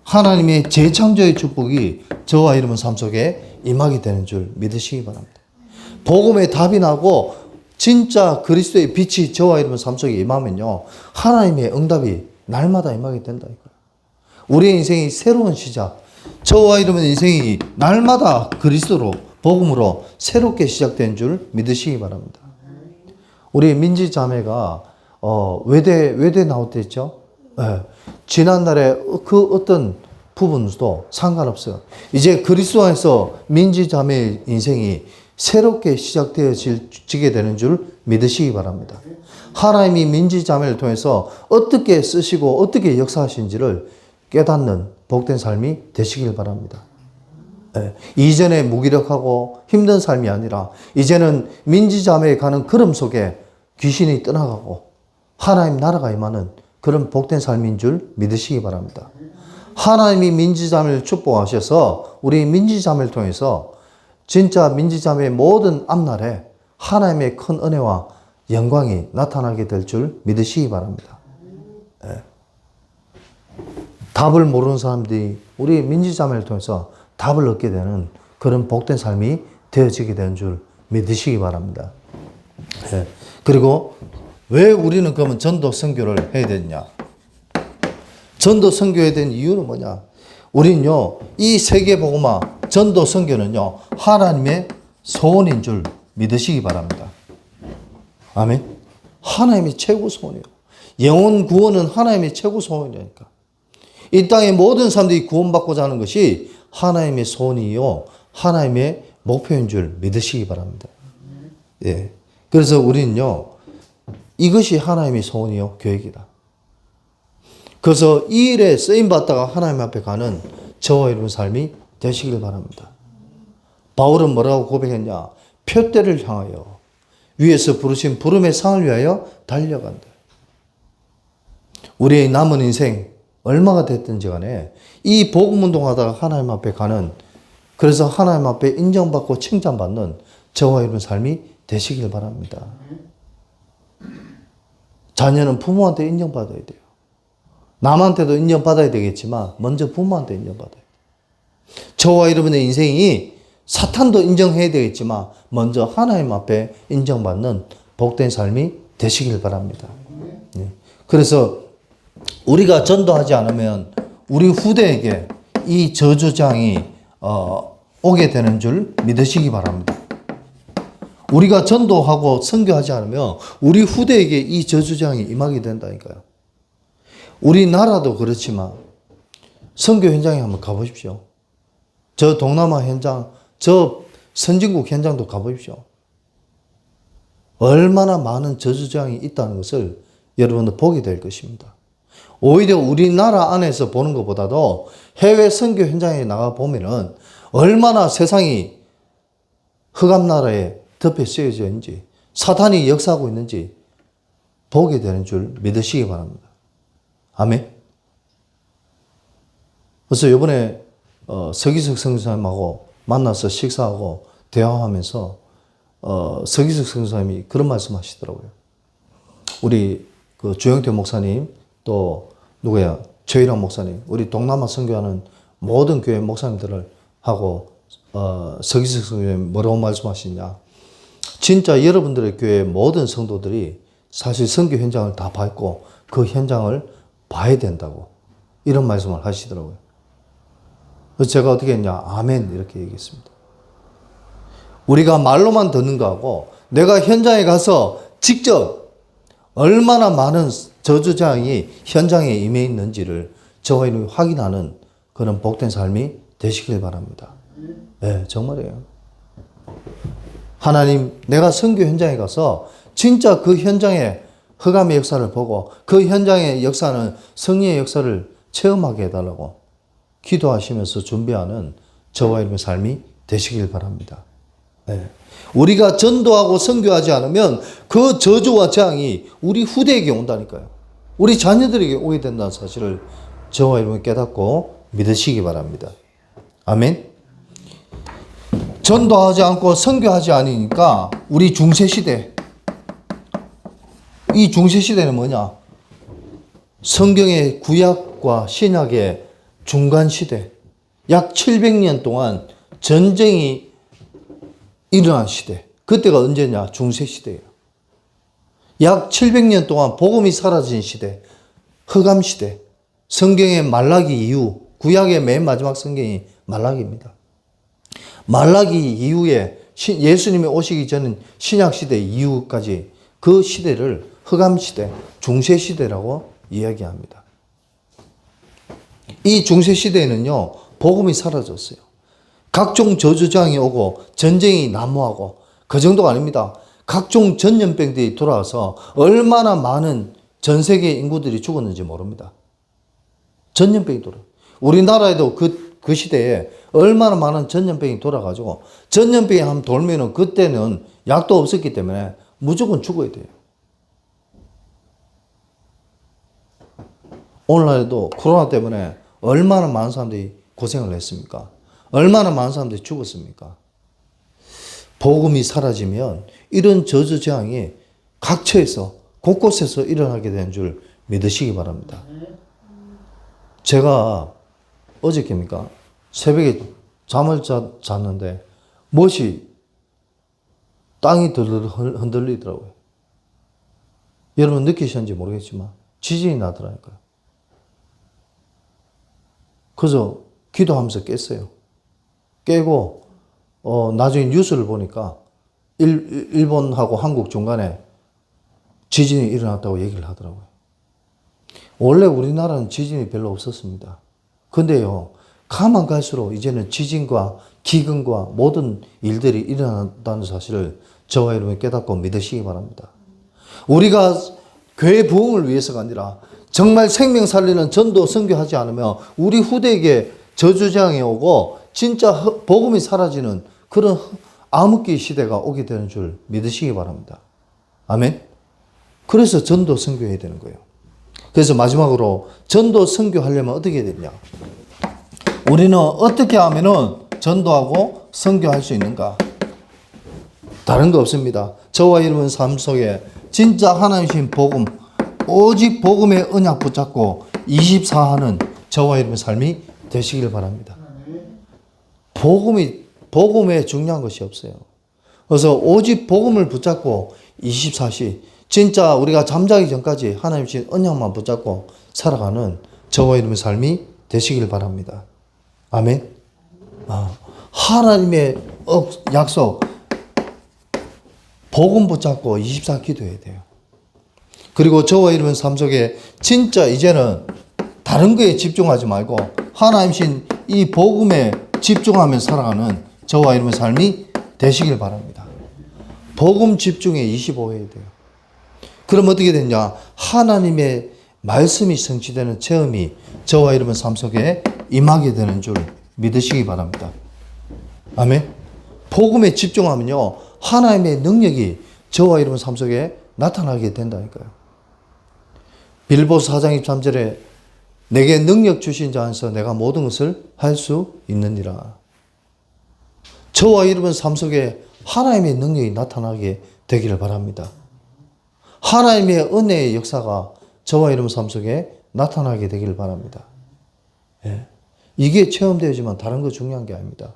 하나님의 재창조의 축복이 저와 여러분 삶 속에 임하게 되는 줄 믿으시기 바랍니다. 복음의 답이 나고 진짜 그리스도의 빛이 저와 여러분 삶 속에 임하면요, 하나님의 응답이 날마다 임하게 된다니까요. 우리의 인생이 새로운 시작, 저와 여러분 인생이 날마다 그리스도로 복음으로 새롭게 시작된 줄 믿으시기 바랍니다. 우리 민지 자매가 외대 나왔댔죠. 네. 지난날에 그 어떤 부분도 상관없어요. 이제 그리스도 안에서 민지 자매의 인생이 새롭게 시작되어지게 되는 줄 믿으시기 바랍니다. 하나님이 민지 자매를 통해서 어떻게 쓰시고 어떻게 역사하신지를 깨닫는 복된 삶이 되시길 바랍니다. 네. 이전에 무기력하고 힘든 삶이 아니라 이제는 민지 자매에 가는 걸음 속에 귀신이 떠나가고 하나님 나라가 임하는 그런 복된 삶인 줄 믿으시기 바랍니다. 하나님이 민지자매를 축복하셔서 우리 민지자매를 통해서 진짜 민지자매의 모든 앞날에 하나님의 큰 은혜와 영광이 나타나게 될 줄 믿으시기 바랍니다. 네. 답을 모르는 사람들이 우리 민지자매를 통해서 답을 얻게 되는 그런 복된 삶이 되어지게 되는 줄 믿으시기 바랍니다. 네. 그리고 왜 우리는 그러면 전도 선교를 해야 되느냐? 전도 선교해야 되는 이유는 뭐냐? 우리는요, 이 세계복음화 전도 선교는요, 하나님의 소원인 줄 믿으시기 바랍니다. 아멘. 하나님의 최고 소원이에요. 영혼 구원은 하나님의 최고 소원이니까. 이 땅의 모든 사람들이 구원받고자 하는 것이 하나님의 소원이요, 하나님의 목표인 줄 믿으시기 바랍니다. 예. 그래서 우리는요, 이것이 하나님의 소원이요, 계획이다. 그래서 이 일에 쓰임받다가 하나님 앞에 가는 저와 여러분 삶이 되시길 바랍니다. 바울은 뭐라고 고백했냐? 표대를 향하여 위에서 부르신 부름의 상을 위하여 달려간다. 우리의 남은 인생 얼마가 됐든지 간에 이 복음 운동하다가 하나님 앞에 가는, 그래서 하나님 앞에 인정받고 칭찬받는 저와 여러분 삶이 되시길 바랍니다. 자녀는 부모한테 인정받아야 돼요. 남한테도 인정받아야 되겠지만 먼저 부모한테 인정받아야 돼요. 저와 여러분의 인생이 사탄도 인정해야 되겠지만 먼저 하나님 앞에 인정받는 복된 삶이 되시길 바랍니다. 네. 그래서 우리가 전도하지 않으면 우리 후대에게 이 저주장이 오게 되는 줄 믿으시기 바랍니다. 우리가 전도하고 선교하지 않으면 우리 후대에게 이 저주장이 임하게 된다니까요. 우리나라도 그렇지만 선교 현장에 한번 가보십시오. 저 동남아 현장, 저 선진국 현장도 가보십시오. 얼마나 많은 저주장이 있다는 것을 여러분들 보게 될 것입니다. 오히려 우리나라 안에서 보는 것보다도 해외 선교 현장에 나가 보면은 얼마나 세상이 흑암나라에 덮여 쓰여져 있는지, 사탄이 역사하고 있는지 보게 되는 줄 믿으시기 바랍니다. 아멘. 그래서 이번에 서기석 선생님하고 만나서 식사하고 대화하면서 서기석 선생님이 그런 말씀 하시더라고요. 우리 그 조영태 목사님, 또 누구야, 최일환 목사님, 우리 동남아 선교하는 모든 교회 목사님들을 하고 서기석 선생님이 뭐라고 말씀하시냐? 진짜 여러분들의 교회 모든 성도들이 사실 선교 현장을 다 밟고 그 현장을 봐야 된다고. 이런 말씀을 하시더라고요. 그래서 제가 어떻게 했냐? 아멘 이렇게 얘기했습니다. 우리가 말로만 듣는 거하고 내가 현장에 가서 직접 얼마나 많은 저주장이 현장에 임해 있는지를 저와 여러분이 확인하는 그런 복된 삶이 되시길 바랍니다. 네, 정말이에요. 하나님, 내가 선교 현장에 가서 진짜 그 현장의 흑암의 역사를 보고 그 현장의 역사는 승리의 역사를 체험하게 해달라고 기도하시면서 준비하는 저와 여러분의 삶이 되시길 바랍니다. 네. 우리가 전도하고 선교하지 않으면 그 저주와 재앙이 우리 후대에게 온다니까요. 우리 자녀들에게 오게 된다는 사실을 저와 여러분 깨닫고 믿으시기 바랍니다. 아멘. 전도하지 않고 선교하지 않으니까 우리 중세시대, 이 중세시대는 뭐냐? 성경의 구약과 신약의 중간시대, 약 700년 동안 전쟁이 일어난 시대. 그때가 언제냐? 중세시대예요. 약 700년 동안 복음이 사라진 시대, 흑암시대. 성경의 말라기 이후, 구약의 맨 마지막 성경이 말라기입니다. 말라기 이후에 예수님이 오시기 전 신약시대 이후까지 그 시대를 흑암시대, 중세시대라고 이야기합니다. 이 중세시대에는요, 복음이 사라졌어요. 각종 저주장이 오고 전쟁이 난무하고 그 정도가 아닙니다. 각종 전염병들이 돌아와서 얼마나 많은 전 세계 인구들이 죽었는지 모릅니다. 전염병이 돌아. 우리나라에도 그 시대에 얼마나 많은 전염병이 돌아가지고 전염병이 한번 돌면은 그때는 약도 없었기 때문에 무조건 죽어야 돼요. 오늘날에도 코로나 때문에 얼마나 많은 사람들이 고생을 했습니까? 얼마나 많은 사람들이 죽었습니까? 복음이 사라지면 이런 저주재앙이 각처에서 곳곳에서 일어나게 되는 줄 믿으시기 바랍니다. 제가 어저께입니까? 새벽에 잠을 잤는데 무엇이 땅이 들들 흔들리더라고요. 여러분 느끼셨는지 모르겠지만 지진이 나더라니까요. 그래서 기도하면서 깼어요. 깨고 나중에 뉴스를 보니까 일본하고 한국 중간에 지진이 일어났다고 얘기를 하더라고요. 원래 우리나라는 지진이 별로 없었습니다. 근데요, 가만 갈수록 이제는 지진과 기근과 모든 일들이 일어난다는 사실을 저와 여러분이 깨닫고 믿으시기 바랍니다. 우리가 교회 부흥을 위해서가 아니라 정말 생명 살리는 전도 선교하지 않으면 우리 후대에게 저주재앙이 오고 진짜 복음이 사라지는 그런 암흑기 시대가 오게 되는 줄 믿으시기 바랍니다. 아멘. 그래서 전도 선교해야 되는 거예요. 그래서 마지막으로 전도 선교하려면 어떻게 해야 되냐? 우리는 어떻게 하면은 전도하고 선교할 수 있는가? 다른 거 없습니다. 저와 여러분 삶 속에 진짜 하나님 주신 복음, 오직 복음의 언약 붙잡고 24하는 저와 여러분 삶이 되시길 바랍니다. 복음에 중요한 것이 없어요. 그래서 오직 복음을 붙잡고 24시, 진짜 우리가 잠자기 전까지 하나님 주신 언약만 붙잡고 살아가는 저와 여러분 삶이 되시길 바랍니다. 아멘. 하나님의 약속, 복음 붙잡고 24 기도해야 돼요. 그리고 저와 여러분 삶 속에 진짜 이제는 다른 거에 집중하지 말고 하나님 신 이 복음에 집중하며 살아가는 저와 여러분 삶이 되시길 바랍니다. 복음 집중에 25 해야 돼요. 그럼 어떻게 되냐? 하나님의 말씀이 성취되는 체험이 저와 여러분 삶 속에 임하게 되는 줄 믿으시기 바랍니다. 아멘. 복음에 집중하면요, 하나님의 능력이 저와 여러분 삶 속에 나타나게 된다니까요. 빌보서 4장 23절에 내게 능력 주신 자 안에서 내가 모든 것을 할 수 있느니라. 저와 여러분 삶 속에 하나님의 능력이 나타나게 되기를 바랍니다. 하나님의 은혜의 역사가 저와 여러분 삶 속에 나타나게 되기를 바랍니다. 예. 이게 체험되지만 다른 거 중요한 게 아닙니다.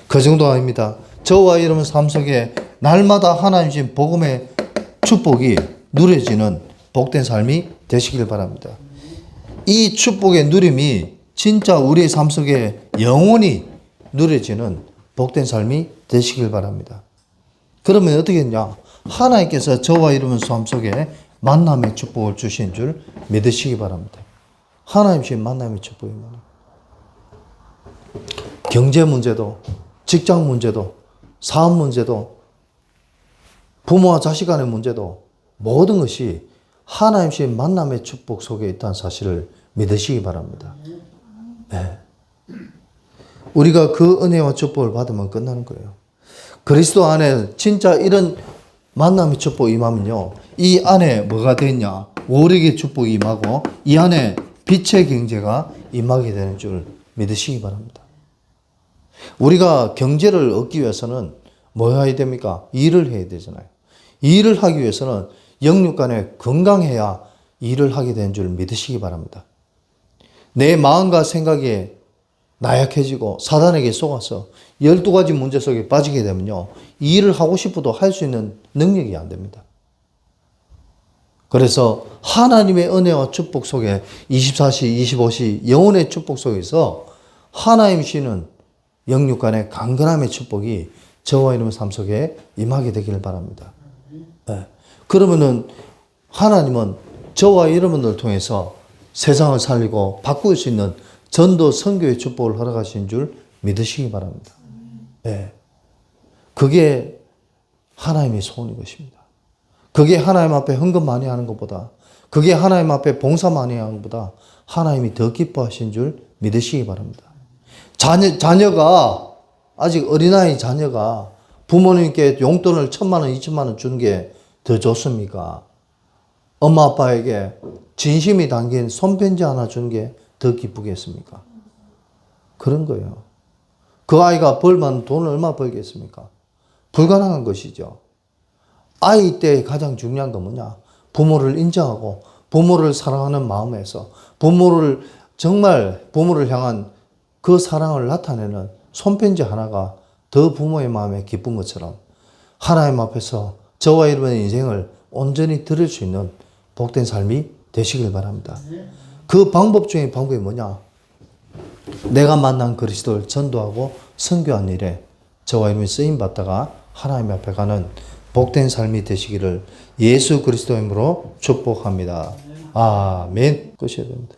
그 정도 아닙니다. 저와 여러분 삶 속에 날마다 하나님 주신 복음의 축복이 누려지는 복된 삶이 되시길 바랍니다. 이 축복의 누림이 진짜 우리의 삶 속에 영원히 누려지는 복된 삶이 되시길 바랍니다. 그러면 어떻게 했냐? 하나님께서 저와 여러분 삶 속에 만남의 축복을 주신 줄 믿으시기 바랍니다. 하나님 주신 만남의 축복이 뭐냐? 경제 문제도, 직장 문제도, 사업 문제도, 부모와 자식 간의 문제도 모든 것이 하나님 주신 만남의 축복 속에 있다는 사실을 믿으시기 바랍니다. 네. 우리가 그 은혜와 축복을 받으면 끝나는 거예요. 그리스도 안에 진짜 이런 만남의 축복이 임하면요. 이 안에 뭐가 되냐? 오력의 축복이 임하고 이 안에 빛의 경제가 임하게 되는 줄 믿으시기 바랍니다. 우리가 경제를 얻기 위해서는 뭐 해야 됩니까? 일을 해야 되잖아요. 일을 하기 위해서는 영육 간에 건강해야 일을 하게 되는 줄 믿으시기 바랍니다. 내 마음과 생각이 나약해지고 사단에게 속아서 12가지 문제 속에 빠지게 되면요. 이 일을 하고 싶어도 할 수 있는 능력이 안 됩니다. 그래서 하나님의 은혜와 축복 속에 24시, 25시 영혼의 축복 속에서 하나님 주시는 영육 간의 강건함의 축복이 저와 여러분 삶 속에 임하게 되기를 바랍니다. 네. 그러면은 하나님은 저와 여러분들 통해서 세상을 살리고 바꿀 수 있는 전도 선교의 축복을 허락하신 줄 믿으시기 바랍니다. 네. 그게 하나님의 소원인 것입니다. 그게 하나님 앞에 헌금 많이 하는 것보다, 그게 하나님 앞에 봉사 많이 하는 것보다 하나님이 더 기뻐하신 줄 믿으시기 바랍니다. 자녀가, 아직 어린아이 자녀가 부모님께 용돈을 1,000만 원, 2,000만 원 주는 게 더 좋습니까? 엄마 아빠에게 진심이 담긴 손편지 하나 주는 게 더 기쁘겠습니까? 그런 거예요. 그 아이가 벌면 돈을 얼마 벌겠습니까? 불가능한 것이죠. 아이 때 가장 중요한 건 뭐냐? 부모를 인정하고 부모를 사랑하는 마음에서 부모를 향한 그 사랑을 나타내는 손편지 하나가 더 부모의 마음에 기쁜 것처럼 하나님 앞에서 저와 여러분의 인생을 온전히 드릴 수 있는 복된 삶이 되시길 바랍니다. 그 방법 중에 방법이 뭐냐? 내가 만난 그리스도를 전도하고 선교한 일에 저와 여러분이 쓰임받다가 하나님 앞에 가는 복된 삶이 되시기를 예수 그리스도의 이름으로 축복합니다. 아멘. 끝이어야 됩니다.